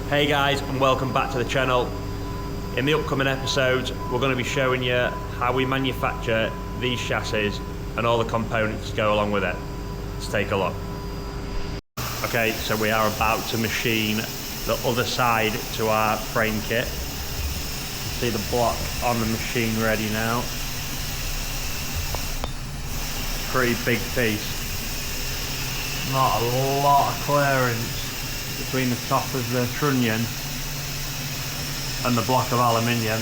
Hey guys, and welcome back to the channel. In the upcoming episodes, we're going to be showing you how we manufacture these chassis and all the components that go along with it. Let's take a look. Okay, so we are about to machine the other side to our frame kit. You can see the block on the machine ready now. Pretty big piece. Not a lot of clearance between the top of the trunnion and the block of aluminium.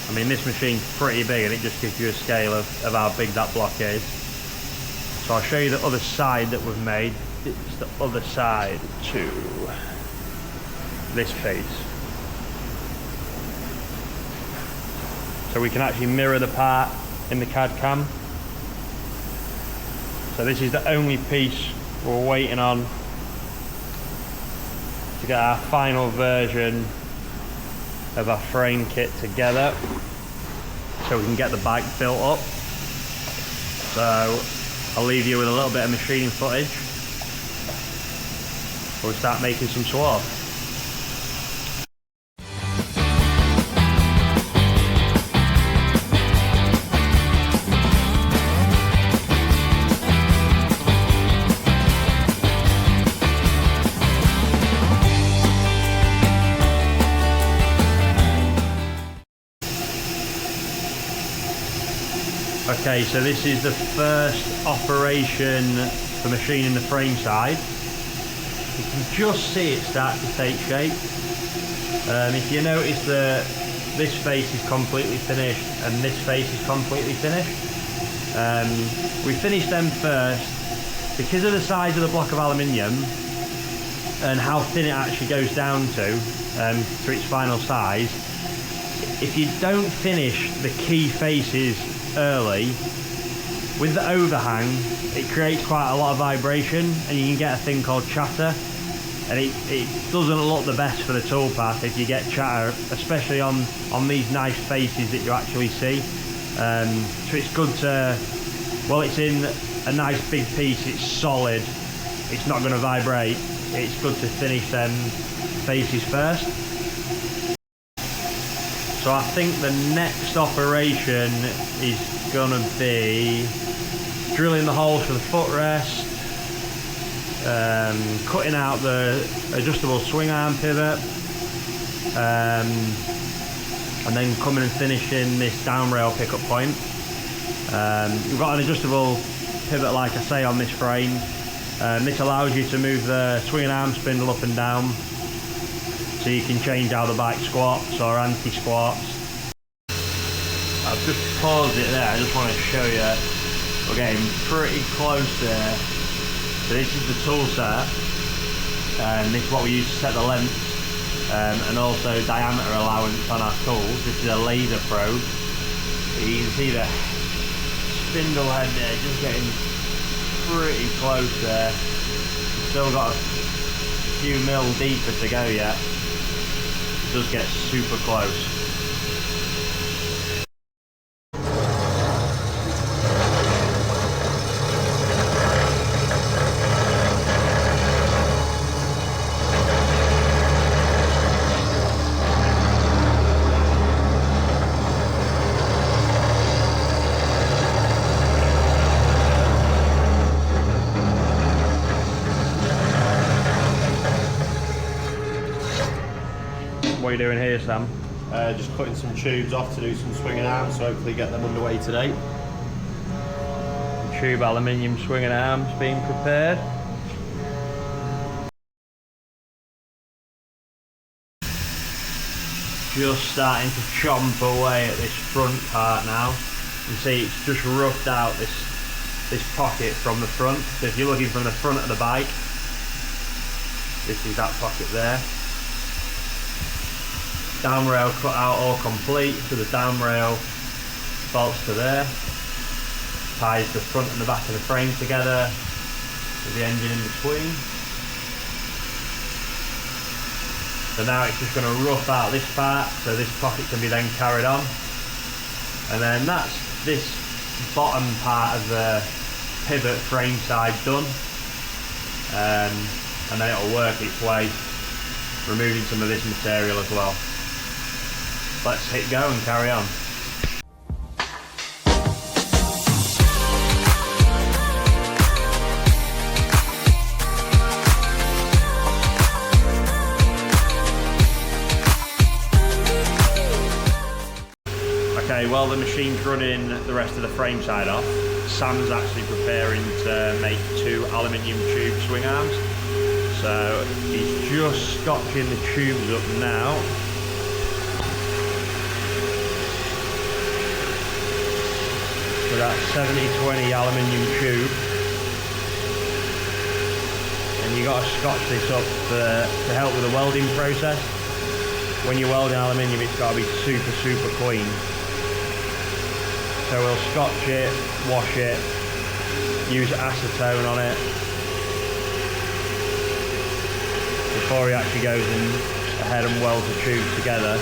I mean, this machine's pretty big and it just gives you a scale of how big that block is. So I'll show you the other side that we've made. It's the other side to this piece. So we can actually mirror the part in the CAD cam. So this is the only piece we're waiting on to get our final version of our frame kit together so we can get the bike built up. So I'll leave you with a little bit of machining footage before we start making some swab. Okay, so this is the first operation for machining the frame side. You can just see it start to take shape. If you notice that this face is completely finished and this face is completely finished, we finished them first because of the size of the block of aluminium and how thin it actually goes down to its final size. If you don't finish the key faces early, with the overhang it creates quite a lot of vibration and you can get a thing called chatter, and it doesn't look the best for the toolpath if you get chatter, especially on these nice faces that you actually see. So it's good to, well, it's in a nice big piece, it's solid, it's not going to vibrate, it's good to finish them faces first. So I think the next operation is gonna be drilling the holes for the footrest, cutting out the adjustable swing arm pivot, and then coming and finishing this down rail pickup point. We've got an adjustable pivot, like I say, on this frame. This allows you to move the swinging arm spindle up and down, so you can change how the bike squats or anti-squats. I've just paused it there, I just want to show you. We're getting pretty close there. So this is the tool set, and this is what we use to set the length and also diameter allowance on our tools. This is a laser probe. You can see the spindle head there just getting pretty close there. Still got a few mil deeper to go yet. It does get super close. What are you doing here, Sam? Just cutting some tubes off to do some swinging arms, so hopefully get them underway today. Tube aluminium swinging arms being prepared. just starting to chomp away at this front part now. You see it's just roughed out this pocket from the front. So if you're looking from the front of the bike, this is that pocket there. Down rail cut out all complete, so the down rail bolts to there, ties the front and the back of the frame together with the engine in between. So now it's just going to rough out this part so this pocket can be then carried on, and then that's this bottom part of the pivot frame side done, and then it'll work its way removing some of this material as well. Let's hit go and carry on. Okay, well the machine's running the rest of the frame side off. Sam's actually preparing to make 2 aluminium tube swing arms. So he's just scotching the tubes up now. So that's 70/20 aluminium tube. And you got to scotch this up to help with the welding process. When you're welding aluminium, it's got to be super clean. So we'll scotch it, wash it, use acetone on it before he actually goes ahead and welds the tubes together.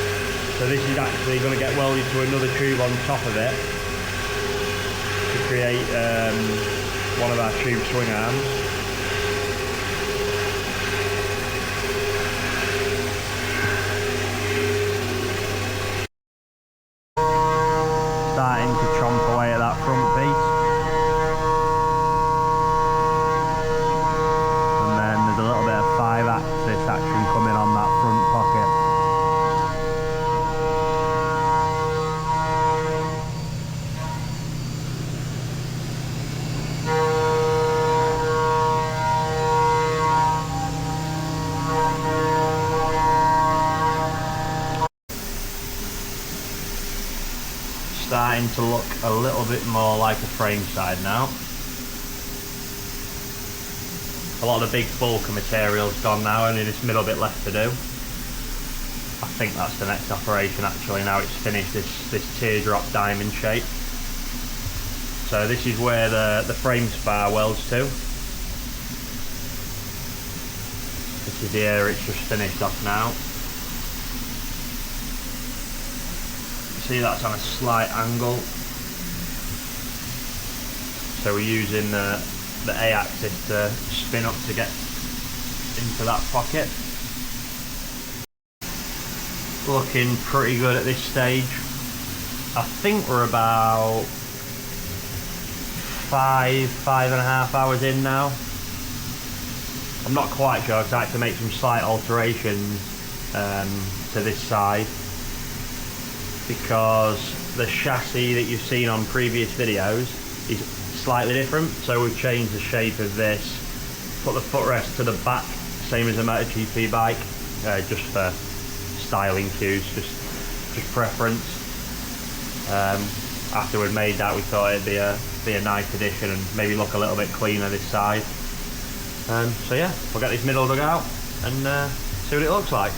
So this is actually going to get welded to another tube on top of it to create one of our tube swing arms. Starting to chomp away at that front piece, and then there's a little bit of 5-axis action coming on that front pocket. Starting to look a little bit more like a frame side now. A lot of the big bulk of material's gone now, only this middle bit left to do. I think that's the next operation actually, now it's finished, this teardrop diamond shape. So this is where the frame spar welds to. This is the area it's just finished off now. See, that's on a slight angle, so we're using the A-axis to spin up to get into that pocket. Looking pretty good at this stage. I think we're about 5.5 hours in now. I'm not quite sure because I had to make some slight alterations to this side, because the chassis that you've seen on previous videos is slightly different. So we've changed the shape of this, put the footrest to the back, same as a MotoGP bike, just for styling cues, just preference. After we'd made that, we thought it'd be a nice addition and maybe look a little bit cleaner this side. So yeah, we'll get this middle dug out and see what it looks like.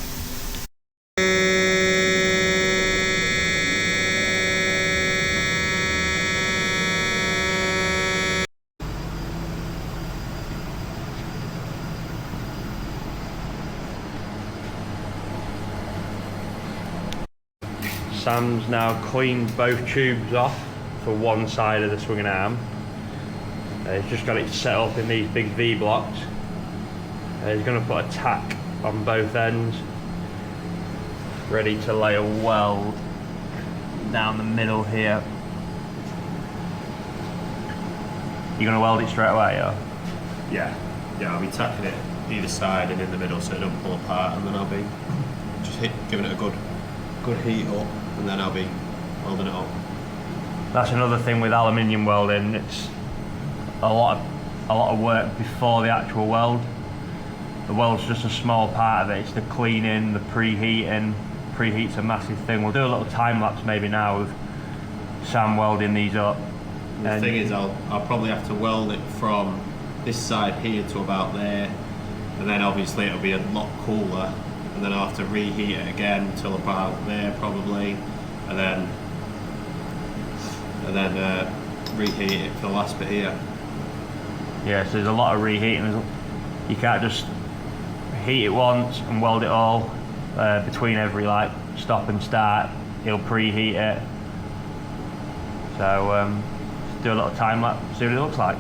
Sam's now cleaned both tubes off for one side of the swinging arm. He's just got it set up in these big V blocks. He's going to put a tack on both ends, ready to lay a weld down the middle here. You're going to weld it straight away, or? Yeah, I'll be tacking it either side and in the middle so it don't pull apart, and then I'll be just giving it a good heat up, and then I'll be welding it up. That's another thing with aluminium welding, it's a lot of work before the actual weld. The weld's just a small part of it. It's the cleaning, the preheating, preheat's a massive thing. We'll do a little time lapse maybe now of Sam welding these up. The thing is, I'll probably have to weld it from this side here to about there, and then obviously it'll be a lot cooler, and then I'll have to reheat it again till about there probably, and then reheat it for the last bit here. Yeah, so there's a lot of reheating. You can't just heat it once and weld it all between every like stop and start. He'll preheat it. So let's do a little time lapse, see what it looks like.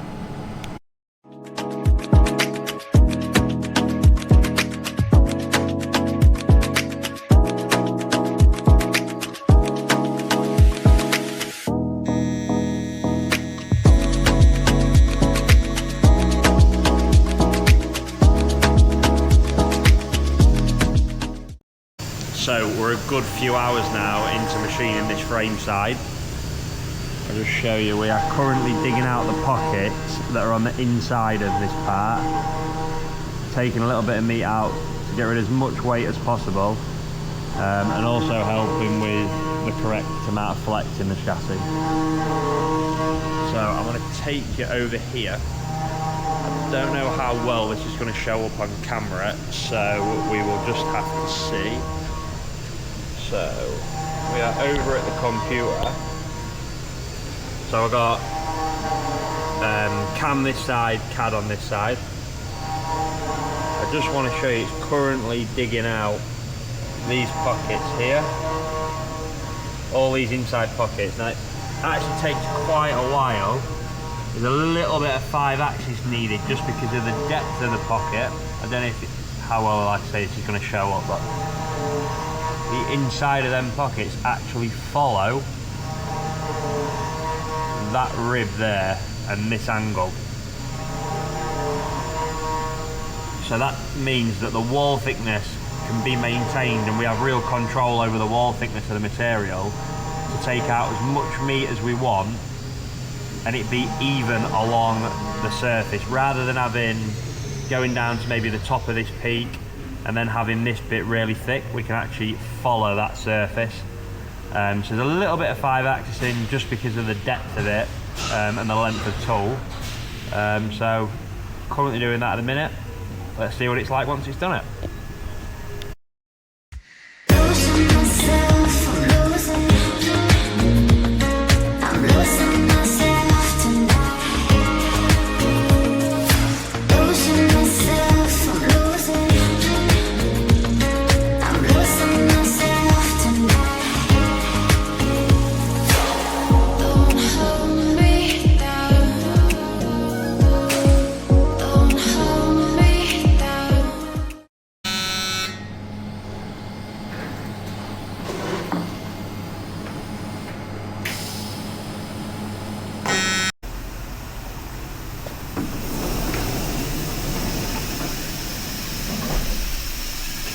So we're a good few hours now into machining this frame side. I'll just show you, we are currently digging out the pockets that are on the inside of this part, taking a little bit of meat out to get rid of as much weight as possible, and also helping with the correct amount of flex in the chassis. So I'm going to take you over here. I don't know how well this is going to show up on camera, so we will just have to see. So we are over at the computer. So I've got CAM this side, CAD on this side. I just want to show you, it's currently digging out these pockets here. All these inside pockets. Now it actually takes quite a while. There's a little bit of 5-axis needed just because of the depth of the pocket. I don't know how well, like I say, this is going to show up, but the inside of them pockets actually follow that rib there and this angle. So that means that the wall thickness can be maintained and we have real control over the wall thickness of the material to take out as much meat as we want and it be even along the surface, rather than going down to maybe the top of this peak and then having this bit really thick. We can actually follow that surface. So there's a little bit of 5-axis in just because of the depth of it and the length of tool. So currently doing that at the minute. Let's see what it's like once it's done it.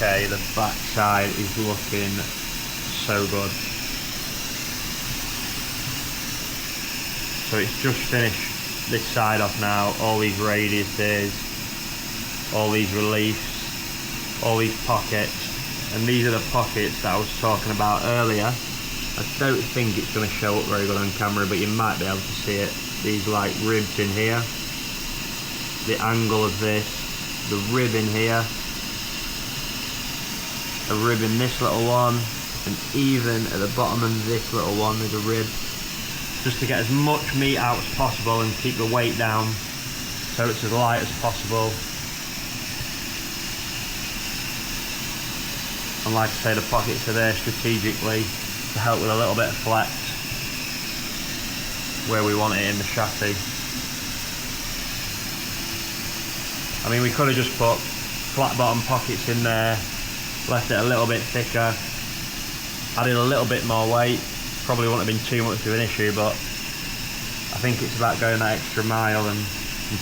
Okay, the back side is looking so good. So it's just finished this side off now, all these radiuses, all these reliefs, all these pockets, and these are the pockets that I was talking about earlier. I don't think it's going to show up very good on camera, but you might be able to see it. These like ribs in here, the angle of this, the rib in here, a rib in this little one, and even at the bottom of this little one there's a rib, just to get as much meat out as possible and keep the weight down so it's as light as possible. And like I say, the pockets are there strategically to help with a little bit of flex where we want it in the chassis. I mean, we could have just put flat bottom pockets in there, left it a little bit thicker, added a little bit more weight. Probably wouldn't have been too much of an issue, but I think it's about going that extra mile and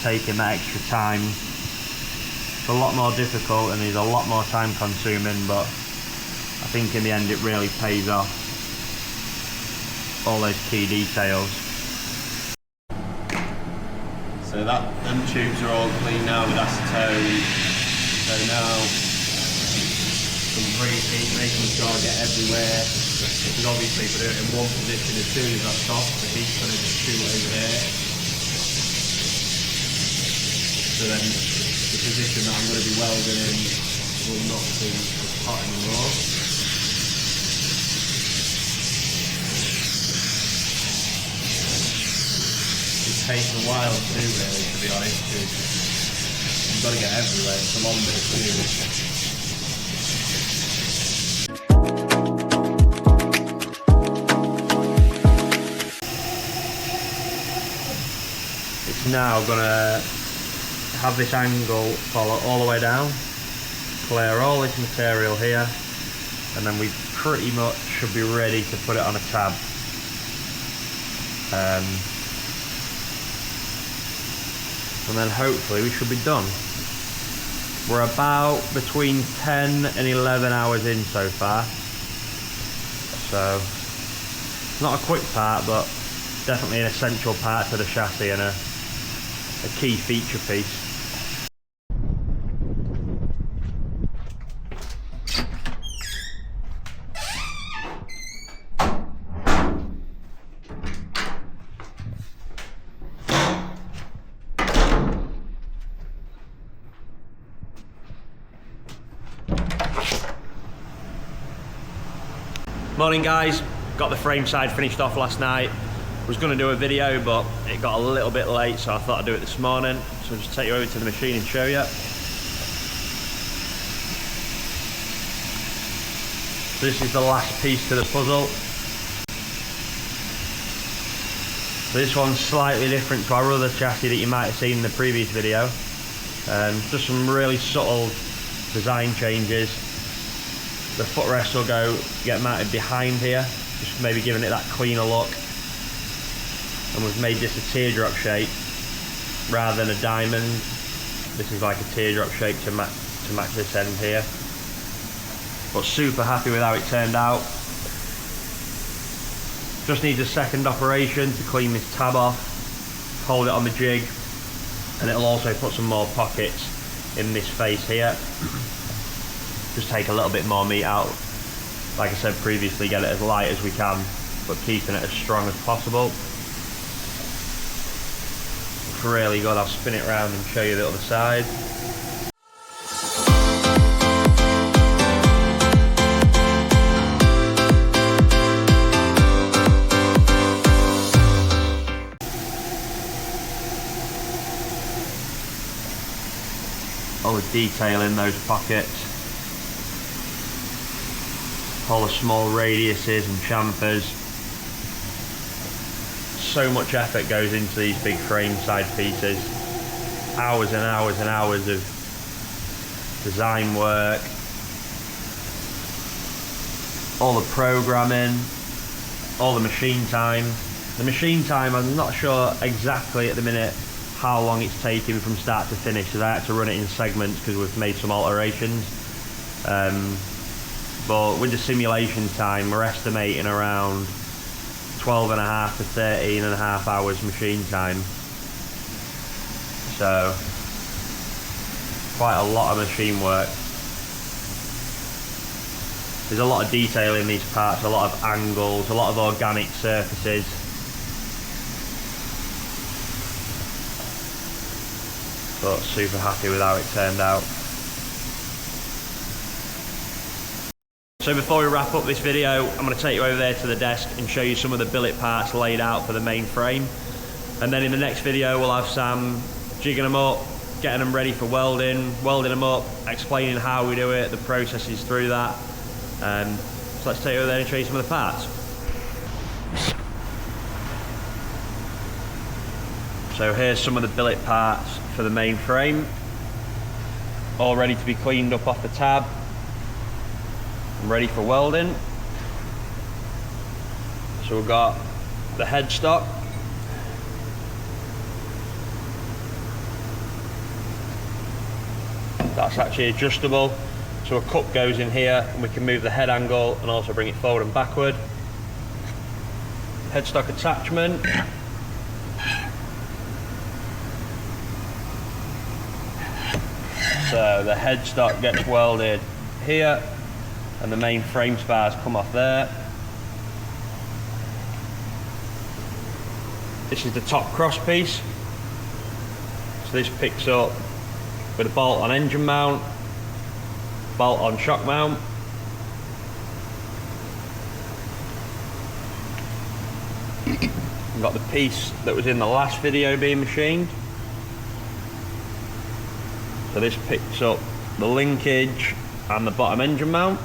taking that extra time. It's a lot more difficult and is a lot more time consuming, but I think in the end it really pays off. All those key details. So them tubes are all clean now with acetone. So now some preheat keep making sure I get everywhere, because obviously if I do it in one position, as soon as I stop, the heat's going to just shoot over there. So then the position that I'm going to be welding in will not be as hot anymore. It takes a while to do really, to be honest, because you've got to get everywhere. It's a long bit of food. Now gonna have this angle follow all the way down, clear all this material here, and then we pretty much should be ready to put it on a tab. And then hopefully we should be done. We're about between 10 and 11 hours in so far, so not a quick part, but definitely an essential part to the chassis and a key feature piece. Morning guys, got the frame side finished off last night. Was going to do a video, but it got a little bit late, so I thought I'd do it this morning. So I'll just take you over to the machine and show you. So this is the last piece to the puzzle. So this one's slightly different to our other chassis that you might have seen in the previous video. Just some really subtle design changes. The footrest will get mounted behind here, just maybe giving it that cleaner look. And we've made this a teardrop shape rather than a diamond. This is like a teardrop shape to match this end here. But super happy with how it turned out. Just needs a second operation to clean this tab off, hold it on the jig, and it'll also put some more pockets in this face here. Just take a little bit more meat out. Like I said previously, get it as light as we can, but keeping it as strong as possible. It's really good. I'll spin it around and show you the other side. All the detail in those pockets, all the small radiuses and chamfers. So much effort goes into these big frame side pieces. Hours and hours and hours of design work. All the programming, all the machine time. The machine time, I'm not sure exactly at the minute how long it's taking from start to finish, because I had to run it in segments because we've made some alterations. But with the simulation time, we're estimating around 12.5 to 13.5 hours machine time. So, quite a lot of machine work. There's a lot of detail in these parts, a lot of angles, a lot of organic surfaces. But super happy with how it turned out. So before we wrap up this video, I'm going to take you over there to the desk and show you some of the billet parts laid out for the main frame. And then in the next video we'll have Sam jigging them up, getting them ready for welding them up, explaining how we do it, the processes through that. So let's take you over there and show you some of the parts. So here's some of the billet parts for the main frame, all ready to be cleaned up off the tab. I'm ready for welding. So we've got the headstock, that's actually adjustable, so a cup goes in here and we can move the head angle and also bring it forward and backward. Headstock attachment, so the headstock gets welded here, and the main frame spars come off there. This is the top cross piece. So this picks up with a bolt on engine mount, bolt on shock mount. We've got the piece that was in the last video being machined. So this picks up the linkage and the bottom engine mount.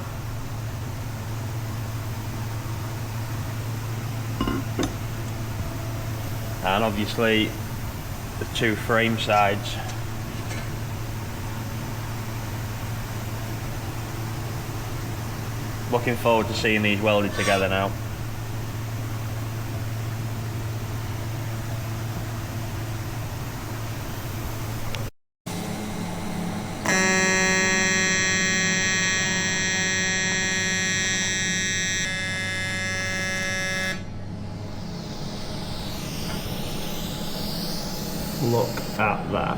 And obviously the two frame sides. Looking forward to seeing these welded together now. Look at that.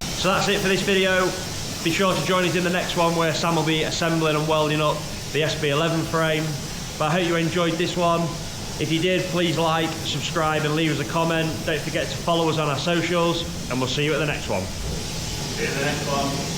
So that's it for this video. Be sure to join us in the next one where Sam will be assembling and welding up the SB-11 frame. But I hope you enjoyed this one. If you did, please like, subscribe and leave us a comment. Don't forget to follow us on our socials, and we'll see you at the next one. See you in the next one.